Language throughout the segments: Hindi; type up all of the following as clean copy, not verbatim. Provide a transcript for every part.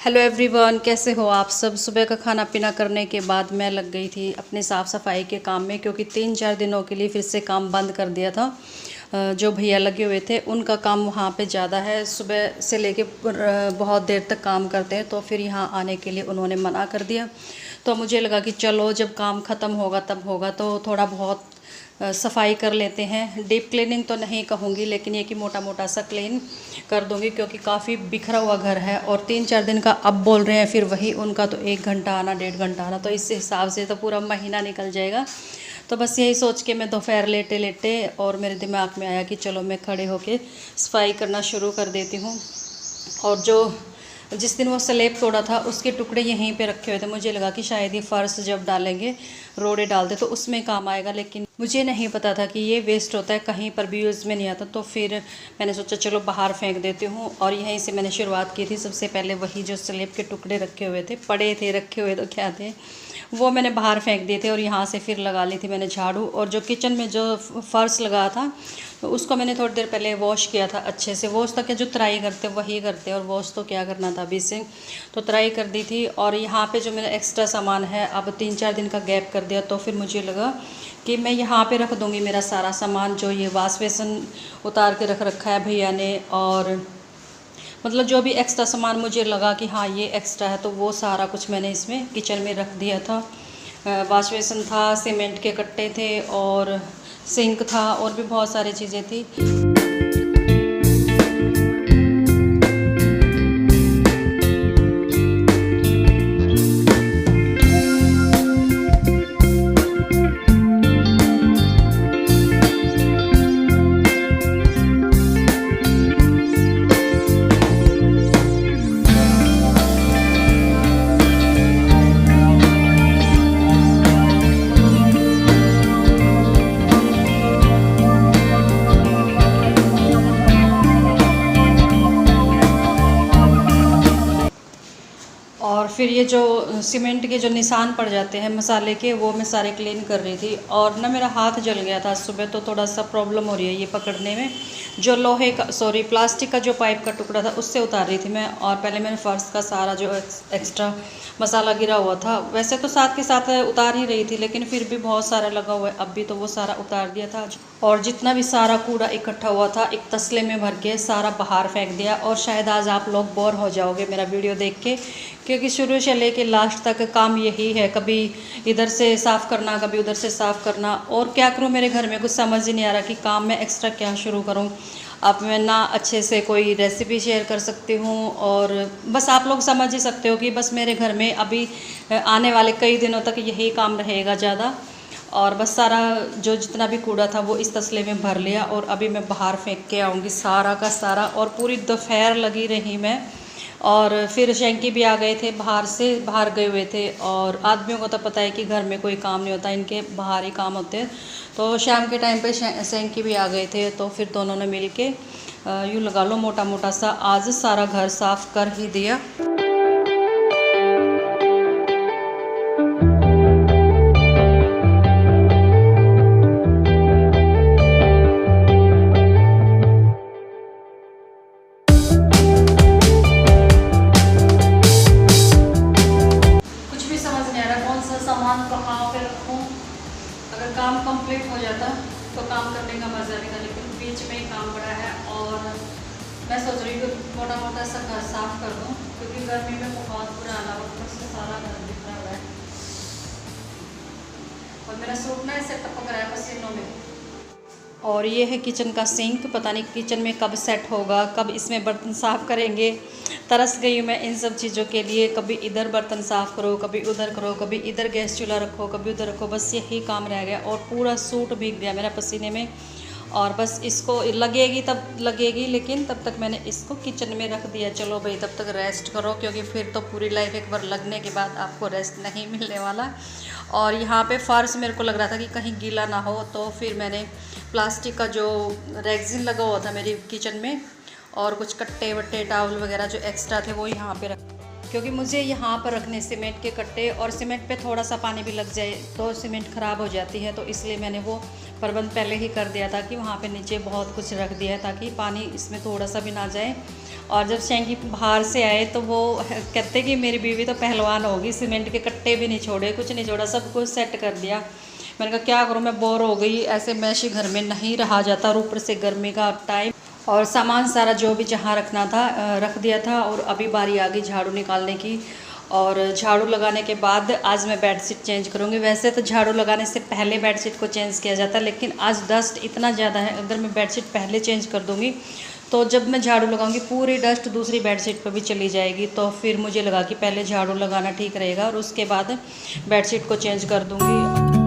हेलो एवरीवन, कैसे हो आप सब। सुबह का खाना पीना करने के बाद मैं लग गई थी अपने साफ़ सफाई के काम में, क्योंकि 3-4 दिनों के लिए फिर से काम बंद कर दिया था। जो भैया लगे हुए थे उनका काम वहाँ पे ज़्यादा है, सुबह से लेके बहुत देर तक काम करते हैं, तो फिर यहाँ आने के लिए उन्होंने मना कर दिया। तो मुझे लगा कि चलो जब काम ख़त्म होगा तब होगा, तो थोड़ा बहुत सफाई कर लेते हैं। डीप क्लीनिंग तो नहीं कहूँगी, लेकिन ये कि मोटा मोटा सा क्लीन कर दूँगी, क्योंकि काफ़ी बिखरा हुआ घर है। और 3-4 दिन का अब बोल रहे हैं, फिर वही उनका तो 1 घंटा आना 1.5 घंटा आना, तो इस हिसाब से तो पूरा महीना निकल जाएगा। तो बस यही सोच के मैं दोपहर लेटे लेटे और मेरे दिमाग में आया कि चलो मैं खड़े होके सफाई करना शुरू कर देती हूँ। और जो जिस दिन वो स्लेब तोड़ा था उसके टुकड़े यहीं पे रखे हुए थे, मुझे लगा कि शायद ये फ़र्श जब डालेंगे, रोड़े डालते तो उसमें काम आएगा, लेकिन मुझे नहीं पता था कि ये वेस्ट होता है, कहीं पर भी यूज़ में नहीं आता। तो फिर मैंने सोचा चलो बाहर फेंक देती हूँ, और यहीं से मैंने शुरुआत की थी। सबसे पहले वही जो स्लेब के टुकड़े रखे हुए थे, पड़े थे, रखे हुए तो क्या थे, वो मैंने बाहर फेंक दिए थे। और यहाँ से फिर लगा ली थी मैंने झाड़ू। और जो किचन में जो फ़र्श लगा था तो उसको मैंने थोड़ी देर पहले वॉश किया था अच्छे से। वॉश तक जो तराई करते वही करते, और वॉश तो क्या करना था अभी से, तो तराई कर दी थी। और यहाँ पे जो मेरा एक्स्ट्रा सामान है, अब 3-4 दिन का गैप कर दिया, तो फिर मुझे लगा कि मैं यहाँ पे रख दूँगी मेरा सारा सामान। जो ये वाश बेसन उतार के रख रखा है भैया ने, और मतलब जो भी एक्स्ट्रा सामान मुझे लगा कि हाँ ये एक्स्ट्रा है, तो वो सारा कुछ मैंने इसमें किचन में रख दिया था। वाश बेसन था, सीमेंट के कट्टे थे, और सिंक था, और भी बहुत सारी चीज़ें थी। और फिर ये जो सीमेंट के जो निशान पड़ जाते हैं मसाले के, वो मैं सारे क्लीन कर रही थी। और ना मेरा हाथ जल गया था सुबह, तो थोड़ा सा प्रॉब्लम हो रही है ये पकड़ने में। जो लोहे का प्लास्टिक का जो पाइप का टुकड़ा था उससे उतार रही थी मैं। और पहले मैंने फ़र्श का सारा जो एक्स्ट्रा मसाला गिरा हुआ था, वैसे तो साथ के साथ उतार ही रही थी, लेकिन फिर भी बहुत सारा लगा हुआ है अब भी, तो वो सारा उतार दिया था। और जितना भी सारा कूड़ा इकट्ठा हुआ था एक तसले में भर के सारा बाहर फेंक दिया। और शायद आज आप लोग बोर हो जाओगे मेरा वीडियो देख के, क्योंकि शुरू से लेके लास्ट तक काम यही है, कभी इधर से साफ़ करना, कभी उधर से साफ़ करना। और क्या करूँ, मेरे घर में कुछ समझ ही नहीं आ रहा कि काम में एक्स्ट्रा क्या शुरू करूँ। अब मैं ना अच्छे से कोई रेसिपी शेयर कर सकती हूँ, और बस आप लोग समझ ही सकते हो कि बस मेरे घर में अभी आने वाले कई दिनों तक यही काम रहेगा ज़्यादा। और बस सारा जो जितना भी कूड़ा था वो इस तसले में भर लिया, और अभी मैं बाहर फेंक के आऊँगी सारा का सारा। और पूरी दोपहर लगी रही मैं। और फिर शैंकी भी आ गए थे, बाहर गए हुए थे। और आदमियों को तो पता है कि घर में कोई काम नहीं होता, इनके बाहर ही काम होते हैं। तो शाम के टाइम पे शैंकी भी आ गए थे, तो फिर दोनों ने मिल के यूँ लगा लो मोटा मोटा सा आज सारा घर साफ़ कर ही दिया। कुछ भी समझ नहीं आ रहा कौन सा सामान कहाँ पे रखूँ। अगर काम कंप्लीट हो जाता तो काम करने का मज़ा नहीं था, लेकिन बीच में ही काम बड़ा है। और मैं सोच रही हूँ मोटा मोटा सा घर साफ़ कर दूँ, क्योंकि गर्मी में बहुत बुरा हाल है, ऊपर से सारा घर दिखरा हुआ है। और मेरा सूट ना ऐसे टपक रहा है पसीनों में। और ये है किचन का सिंक, पता नहीं किचन में कब सेट होगा, कब इसमें बर्तन साफ़ करेंगे। तरस गई हूँ मैं इन सब चीज़ों के लिए। कभी इधर बर्तन साफ़ करो, कभी उधर करो, कभी इधर गैस चूल्हा रखो, कभी उधर रखो, बस यही काम रह गया। और पूरा सूट भीग गया मेरा पसीने में। और बस इसको लगेगी तब लगेगी, लेकिन तब तक मैंने इसको किचन में रख दिया। चलो भाई तब तक रेस्ट करो, क्योंकि फिर तो पूरी लाइफ एक बार लगने के बाद आपको रेस्ट नहीं मिलने वाला। और यहाँ पे फ़र्श मेरे को लग रहा था कि कहीं गीला ना हो, तो फिर मैंने प्लास्टिक का जो रेक्सिन लगा हुआ था मेरी किचन में, और कुछ कट्टे वट्टे टावल वगैरह जो एक्स्ट्रा थे वो यहाँ पे रख, क्योंकि मुझे यहाँ पर रखने सीमेंट के कट्टे, और सीमेंट पे थोड़ा सा पानी भी लग जाए तो सीमेंट ख़राब हो जाती है, तो इसलिए मैंने वो प्रबंध पहले ही कर दिया था कि वहाँ पे नीचे बहुत कुछ रख दिया है ताकि पानी इसमें थोड़ा सा भी ना जाए। और जब शेंकी बाहर से आए तो वो कहते कि मेरी बीवी तो पहलवान होगी, सीमेंट के कट्टे भी नहीं छोड़े, कुछ नहीं छोड़ा, सब कुछ सेट कर दिया। मैंने कहा क्या करूँ, मैं बोर हो गई, ऐसे मैशी घर में नहीं रहा जाता, और ऊपर से गर्मी का टाइम, और सामान सारा जो भी जहाँ रखना था रख दिया था। और अभी बारी आ गई झाड़ू निकालने की, और झाड़ू लगाने के बाद आज मैं बेडशीट चेंज करूँगी। वैसे तो झाड़ू लगाने से पहले बेडशीट को चेंज किया जाता है, लेकिन आज डस्ट इतना ज़्यादा है, अगर मैं बेडशीट पहले चेंज कर दूँगी तो जब मैं झाड़ू लगाऊंगी पूरी डस्ट दूसरी बेडशीट पर भी चली जाएगी। तो फिर मुझे लगा कि पहले झाड़ू लगाना ठीक रहेगा और उसके बाद बेडशीट को चेंज कर दूँगी।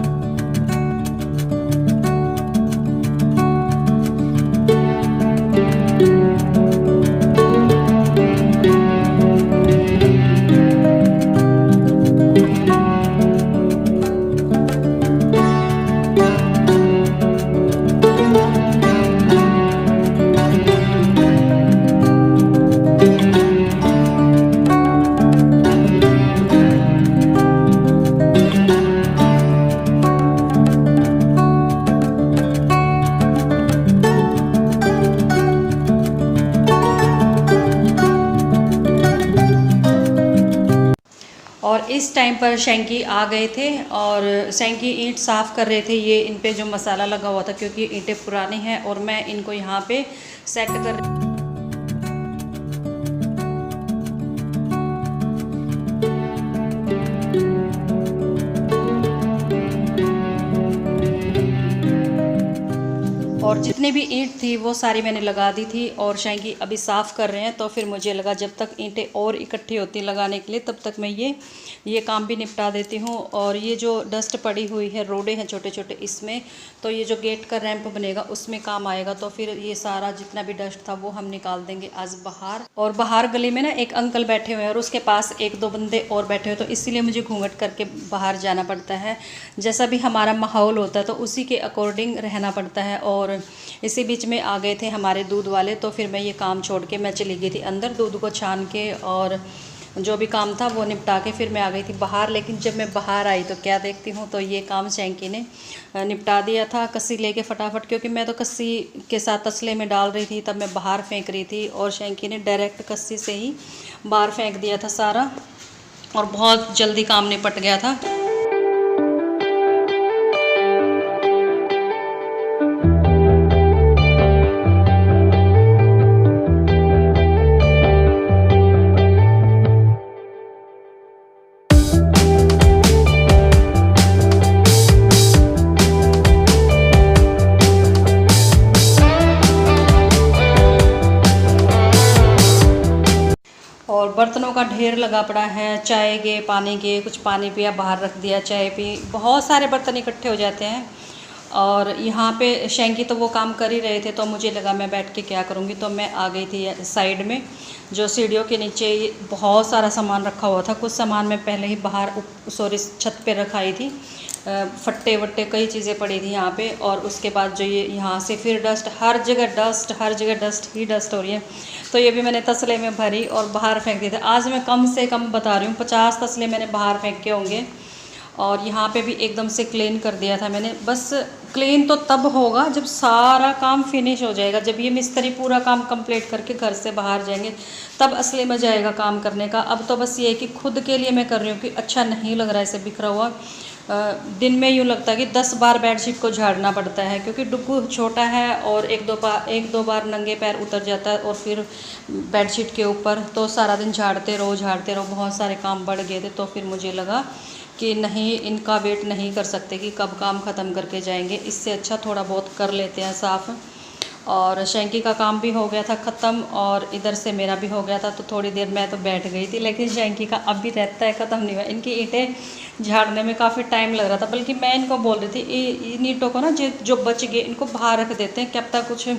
और इस टाइम पर शेंकी आ गए थे और शेंकी ईंट साफ़ कर रहे थे। ये इन पे जो मसाला लगा हुआ था, क्योंकि ईंटें पुरानी हैं और मैं इनको यहाँ पे सेट कर और जितनी भी ईंट थी वो सारी मैंने लगा दी थी। और शेंकी अभी साफ़ कर रहे हैं, तो फिर मुझे लगा जब तक ईंटें और इकट्ठी होती लगाने के लिए तब तक मैं ये काम भी निपटा देती हूँ। और ये जो डस्ट पड़ी हुई है, रोडे हैं छोटे छोटे इसमें, तो ये जो गेट का रैंप बनेगा उसमें काम आएगा। तो फिर ये सारा जितना भी डस्ट था वो हम निकाल देंगे आज बाहर। और बाहर गली में ना एक अंकल बैठे हुए हैं और उसके पास एक दो बंदे और बैठे हुए, तो इसीलिए मुझे घूंघट करके बाहर जाना पड़ता है। जैसा भी हमारा माहौल होता है तो उसी के अकॉर्डिंग रहना पड़ता है। और इसी बीच में आ गए थे हमारे दूध वाले, तो फिर मैं ये काम छोड़ के मैं चली गई थी अंदर दूध को छान के, और जो भी काम था वो निपटा के फिर मैं आ गई थी बाहर। लेकिन जब मैं बाहर आई तो क्या देखती हूँ, तो ये काम शेंकी ने निपटा दिया था कस्सी लेके फटाफट, क्योंकि मैं तो कस्सी के साथ तसले में डाल रही थी, तब मैं बाहर फेंक रही थी और शेंकी ने डायरेक्ट कस्सी से ही बाहर फेंक दिया था सारा, और बहुत जल्दी काम निपट गया था। और बर्तनों का ढेर लगा पड़ा है, चाय के पानी के, कुछ पानी पिया बाहर रख दिया, चाय पी, बहुत सारे बर्तन इकट्ठे हो जाते हैं। और यहाँ पे शेंकी तो वो काम कर ही रहे थे, तो मुझे लगा मैं बैठ के क्या करूँगी, तो मैं आ गई थी साइड में जो सीढ़ियों के नीचे बहुत सारा सामान रखा हुआ था। कुछ सामान मैं पहले ही बाहर छत पे रखाई थी, फट्टे वट्टे कई चीज़ें पड़ी थी यहाँ पे। और उसके बाद जो ये यहाँ से फिर डस्ट, हर जगह डस्ट ही डस्ट हो रही है, तो ये भी मैंने तसले में भरी और बाहर फेंक दिए थे। आज मैं कम से कम बता रही हूँ 50 तसले मैंने बाहर फेंक के होंगे। और यहाँ पे भी एकदम से क्लीन कर दिया था मैंने। बस क्लीन तो तब होगा जब सारा काम फिनिश हो जाएगा, जब ये मिस्त्री पूरा काम कंप्लीट करके घर से बाहर जाएंगे, तब असली मजा आएगा काम करने का। अब तो बस ये है कि खुद के लिए मैं कर रही हूँ कि अच्छा नहीं लग रहा है ऐसे बिखरा हुआ। दिन में यूँ लगता है कि 10 बार बेडशीट को झाड़ना पड़ता है, क्योंकि डुग्गू छोटा है और एक दो बार नंगे पैर उतर जाता है और फिर बेडशीट के ऊपर, तो सारा दिन झाड़ते रहो। बहुत सारे काम बढ़ गए थे, तो फिर मुझे लगा कि नहीं, इनका वेट नहीं कर सकते कि कब काम ख़त्म करके जाएंगे, इससे अच्छा थोड़ा बहुत कर लेते हैं साफ़। और शेंकी का काम भी हो गया था ख़त्म और इधर से मेरा भी हो गया था, तो थोड़ी देर मैं तो बैठ गई थी, लेकिन शेंकी का अब भी रहता है, ख़त्म नहीं हुआ। इनकी ईंटें झाड़ने में काफ़ी टाइम लग रहा था, बल्कि मैं इनको बोल रही थी इन ईंटों को ना जो बच गए इनको बाहर रख देते हैं, क्या पता कुछ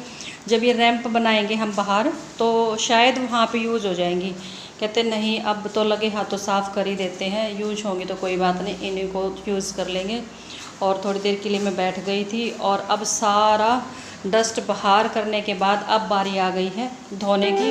जब ये रैंप बनाएंगे हम बाहर तो शायद वहाँ पे यूज़ हो जाएंगी। कहते नहीं, अब तो लगे हाथों साफ़ कर ही देते हैं, यूज होंगी तो कोई बात नहीं, इन्हीं को यूज़ कर लेंगे। और थोड़ी देर के लिए मैं बैठ गई थी और अब सारा डस्ट बाहर करने के बाद अब बारी आ गई है धोने की।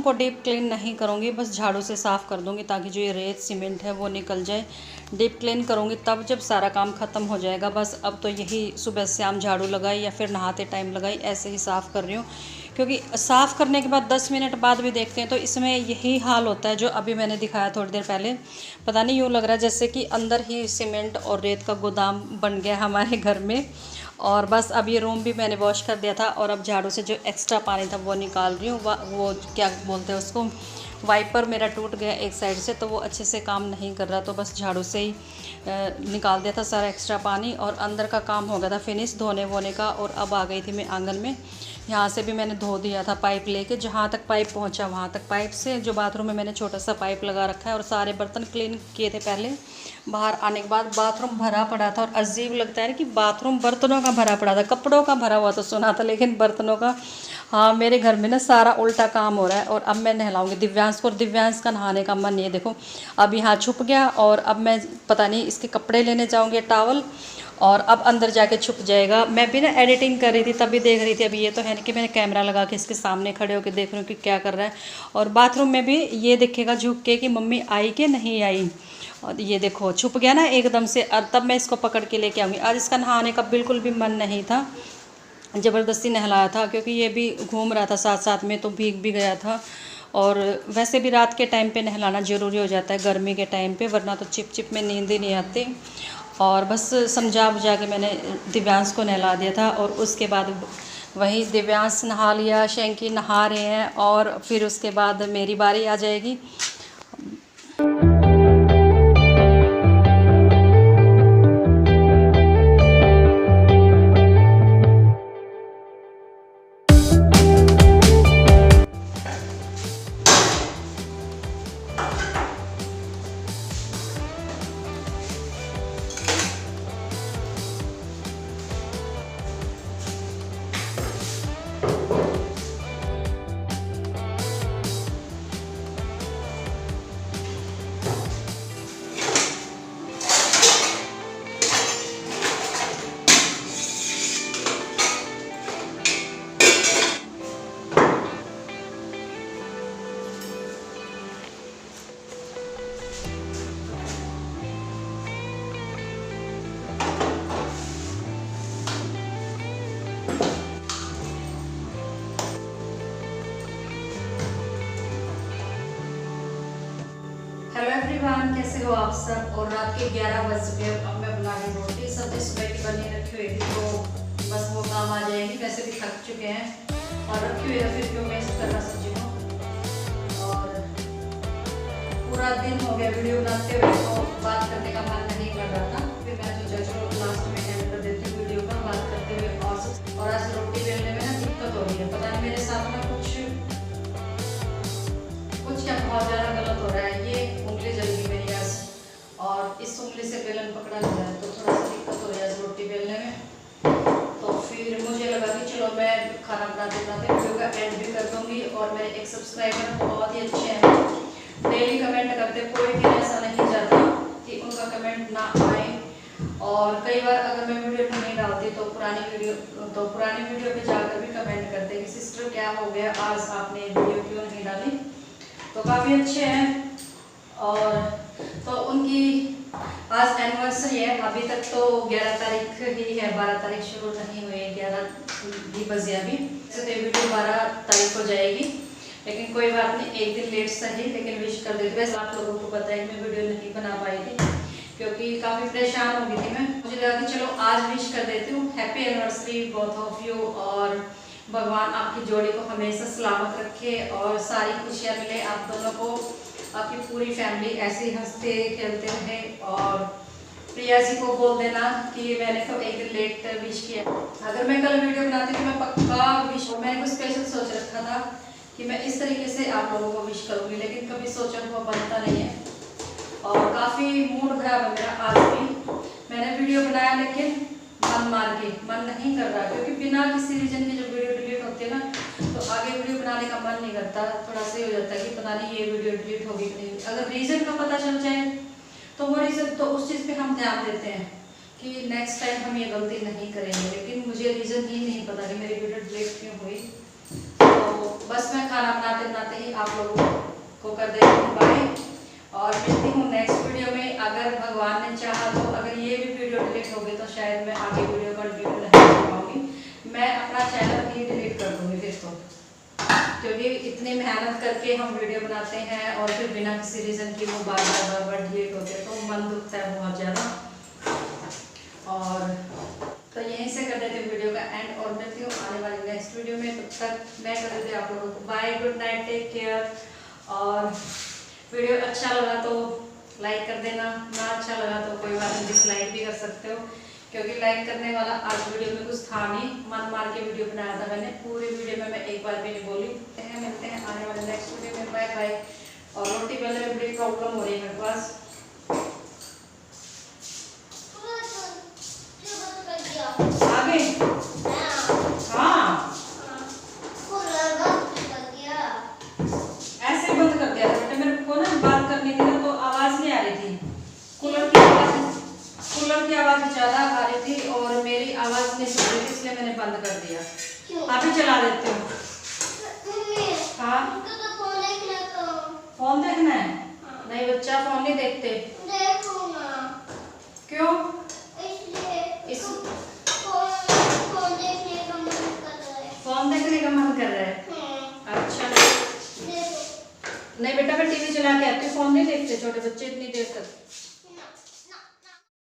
को डीप क्लीन नहीं करूँगी, बस झाड़ू से साफ़ कर दूँगी ताकि जो ये रेत सीमेंट है वो निकल जाए। डीप क्लीन करूँगी तब जब सारा काम ख़त्म हो जाएगा। बस अब तो यही सुबह शाम झाड़ू लगाई या फिर नहाते टाइम लगाई, ऐसे ही साफ़ कर रही हूँ। क्योंकि साफ़ करने के बाद 10 मिनट बाद भी देखते हैं तो इसमें यही हाल होता है जो अभी मैंने दिखाया थोड़ी देर पहले। पता नहीं, यूँ लग रहा है जैसे कि अंदर ही सीमेंट और रेत का गोदाम बन गया हमारे घर में। और बस अब ये रूम भी मैंने वॉश कर दिया था और अब झाड़ू से जो एक्स्ट्रा पानी था वो निकाल रही हूँ। वो क्या बोलते हैं उसको, वाइपर मेरा टूट गया एक साइड से, तो वो अच्छे से काम नहीं कर रहा, तो बस झाड़ू से ही निकाल दिया था सारा एक्स्ट्रा पानी। और अंदर का काम हो गया था फिनिश धोने वोने का। और अब आ गई थी मैं आंगन में। यहाँ से भी मैंने धो दिया था पाइप लेके, जहाँ तक पाइप पहुँचा वहाँ तक पाइप से। जो बाथरूम में मैंने छोटा सा पाइप लगा रखा है और सारे बर्तन क्लीन किए थे पहले। बाहर आने के बाद बाथरूम भरा पड़ा था और अजीब लगता है कि बाथरूम बर्तनों का भरा पड़ा था। कपड़ों का भरा हुआ तो सुना था, लेकिन बर्तनों का, हाँ मेरे घर में ना सारा उल्टा काम हो रहा है। और अब मैं नहलाऊंगी दिव्यांश को, और दिव्यांश का नहाने का मन, ये देखो अब यहाँ छुप गया। और अब मैं पता नहीं इसके कपड़े लेने जाऊँगी, टॉवल, और अब अंदर जाके छुप जाएगा। मैं भी ना एडिटिंग कर रही थी तभी देख रही थी। अभी ये तो है नहीं कि मैंने कैमरा लगा के इसके सामने खड़े होकर देख रही हूँ कि क्या कर रहा है। और बाथरूम में भी ये दिखेगा झुक के कि मम्मी आई कि नहीं आई। और ये देखो छुप गया ना एकदम से। और तब मैं इसको पकड़ के लेके आऊँगी। आज इसका नहाने का बिल्कुल भी मन नहीं था, ज़बरदस्ती नहलाया था क्योंकि ये भी घूम रहा था साथ साथ में, तो भीग भी गया था। और वैसे भी रात के टाइम पे नहलाना ज़रूरी हो जाता है गर्मी के टाइम पे, वरना तो चिप चिप में नींद ही नहीं आती। और बस समझा बुझा के मैंने दिव्यांश को नहला दिया था। और उसके बाद वही दिव्यांश नहा लिया, शैंकी नहा रहे हैं, और फिर उसके बाद मेरी बारी आ जाएगी। हेलो एवरीवन, कैसे हो आप सब। और रात के 11 बज चुके हैं। अब मैं बना रही रोटी, सब्जी सुबह की बनी रखी हुई थी, तो बस वो काम आ जाएगी। वैसे भी थक चुके हैं और रखी हुई है, फिर क्यों वेस्ट करना सब्जी को। और पूरा दिन हो गया वीडियो बनाते हुए, तो बात करने का मन नहीं कर रहा था। फिर मैं सोचा चलो लास्ट में एंड कर देती हूँ वीडियो का बात करते हुए। और आज रोटी बेलने में ना दिक्कत हो रही है, पता नहीं मेरे साथ में कुछ क्या बहुत ज़्यादा गलत हो रहा है। ये उंगली जल गई मेरी आज, और इस उंगली से बेलन पकड़ा गया है, तो थोड़ा सा दिक्कत हो रही है रोटी बेलने में। तो फिर मुझे लगा कि चलो मैं खाना बनाते बनाते वीडियो का एंड भी कर दूँगी। और मेरे एक सब्सक्राइबर बहुत ही अच्छे हैं, डेली कमेंट करते, कोई भी ऐसा नहीं जाता कि उनका कमेंट ना आए। और कई बार अगर मैं वीडियो नहीं डालती तो पुरानी वीडियो पे जाकर भी कमेंट करते कि सिस्टर क्या हो गया, आज आपने वीडियो क्यों नहीं डाली। तो काफ़ी अच्छे हैं। और तो उनकी आज एनिवर्सरी है। अभी तक तो 11 तारीख ही है, 12 तारीख शुरू नहीं हुई है, 11 भी बजे अभी। तो वीडियो 12 तारीख को जाएगी, लेकिन कोई बात नहीं, एक दिन लेट सही, लेकिन विश कर देती। वैसे आप लोगों को पता है कि मैं वीडियो नहीं बना पाई थी क्योंकि काफ़ी परेशान हो गई थी मैं। मुझे लगा कि चलो आज विश कर देती हूँ। Happy anniversary both of you, और भगवान आपकी जोड़ी को हमेशा सलामत रखे और सारी खुशियाँ मिले आप दोनों को। आपकी पूरी फैमिली ऐसे ही हंसते खेलते रहे। और प्रिया जी को बोल देना कि मैंने तो एक दिन लेट विश किया। अगर मैं कल वीडियो बनाती तो मैं पक्का विश, मैंने कुछ स्पेशल सोच रखा था कि मैं इस तरीके से आप लोगों को विश करूँगी, लेकिन कभी सोचा हुआ बनता नहीं है। और काफ़ी मूड खराब है मेरा आज भी। मैंने वीडियो बनाया लेकिन मन मार के मन नहीं कर रहा, क्योंकि बिना किसी रीजन के जब वीडियो डिलीट होती है ना, तो आगे वीडियो बनाने का मन नहीं करता। थोड़ा सा हो जाता है कि पता नहीं ये वीडियो डिलीट होगी कि नहीं। अगर रीज़न का पता चल जाए तो वो रीज़न, तो उस चीज़ पे हम ध्यान देते हैं कि नेक्स्ट टाइम हम ये गलती नहीं करेंगे। लेकिन मुझे रीज़न ही नहीं पता कि मेरी वीडियो डिलीट क्यों हुई। तो बस मैं खाना बनाते बनाते ही आप लोगों को कर देती हूँ बाय, और मिलती हूँ नेक्स्ट वीडियो में। अगर भगवान ने चाहा तो अगर ये भी वीडियो डिलीट हो गई तो शायद मैं आगे वीडियो कंटिन्यू नहीं कर पाऊँगी, मैं अपना चैनल ही डिलीट कर दूँगी फिर तो, क्योंकि इतनी मेहनत करके हम वीडियो बनाते हैं और फिर बिना किसी रीज़न की वो बार बार डिलीट होते हैं तो मन दुखता है बहुत ज़्यादा। और तो यहीं से कर देते हैं वीडियो का एंड, और मिलती हूँ आने वाली नेक्स्ट वीडियो में। तब तक मैं कर देती हूँ आप लोगों को bye, good night, take care. और वीडियो अच्छा लगा तो लाइक कर देना, ना अच्छा लगा तो कोई बात नहीं, डिसलाइक भी कर सकते हो, क्योंकि लाइक करने वाला आज वीडियो में कुछ था नहीं, मन मार के वीडियो बनाया था मैंने, पूरी वीडियो में मैं एक बार भी नहीं बोली। मिलते हैं आने वाले नेक्स्ट वीडियो में, बाय बाय। और रोटी बेलने में बड़ी प्रॉब्लम हो रही है मेरे पास। आगे हाँ ऐसे बंद कर दिया था बेटा, मेरे को ना बात करनी थी ना तो आवाज नहीं आ रही थी, कूलर की आवाज ज्यादा आ रही थी और मेरी आवाज नहीं सुन रही थी, इसलिए मैंने बंद कर दिया। आप ही चला देते हो? हाँ फोन देखना है? नहीं बच्चा फोन नहीं देखते। क्यों? फोन देखने का मन कर रहा है? अच्छा नहीं बेटा, मैं टीवी चला के आती हूँ, फोन नहीं देखते छोटे बच्चे इतनी देर तक।